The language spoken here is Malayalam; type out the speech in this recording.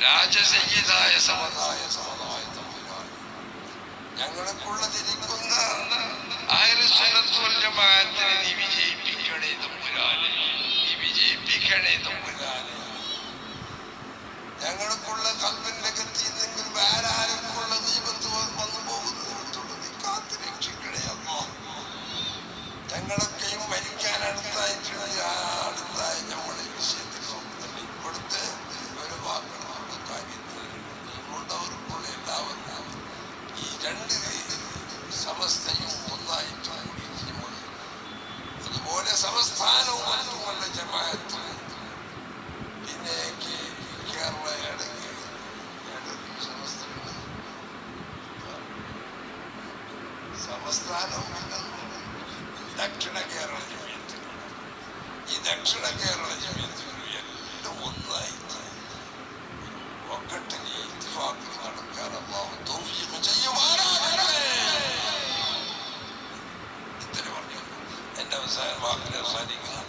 രാജസയ്യിദായ സമതായ തമ്പുരാൻ, ഞങ്ങൾക്കുള്ളതിരിക്കുന്ന അഹ്ലുസുന്നത്ത് വൽ ജമാഅത്തിനെ നീ വിജയിപ്പിക്കണേ തമ്പുരാനെ, നീ വിജയിപ്പിക്കണേ തമ്പുരാനെ. ഞങ്ങൾക്കുള്ള കൽബിന്റെ ഗതി എന്തെങ്കിലും വേറെ ആർക്കുള്ള ദീപത്ത് വന്നു പോകുന്നതിനോട് നീ കാത്തു രക്ഷിക്കണേ അല്ലാഹ്. ഞങ്ങളൊക്കെയും മരിക്കാൻ അടുത്തായിട്ടുണ്ട്. ആ അടുത്തായ നമ്മുടെ വിഷയത്തിൽ നോക്കുന്നുണ്ട്. ഇപ്പോഴത്തെ ഒരു വാക്കുകളുടെ കാര്യത്തിൽ ഉള്ളവർക്കുള്ള എല്ലാവർക്കും ഈ രണ്ട് സമസ്തയും ഒന്നായിട്ട് കൂടി നമ്മൾ അതുപോലെ സംസ്ഥാനവും മറ്റുമുള്ള ജമാഅത്തും പിന്നെ കേരള ഇടയ്ക്ക് സംസ്ഥാനവും ദക്ഷിണ കേരള ജമിയത്തിനും ഈ ദക്ഷിണ കേരള ജമിയത്തിനും എല്ലാം ഒന്നായിട്ട് ഒക്കട്ടിന് ഇത്തിഫാഖിൽ നടക്കാൻ അല്ലാഹു തൗഫീഖ് ചെയ്യുമാറാകട്ടെ. ഇത്ര പറഞ്ഞു എന്റെ വാക്കിനെ അവസാനിക്കുന്നു.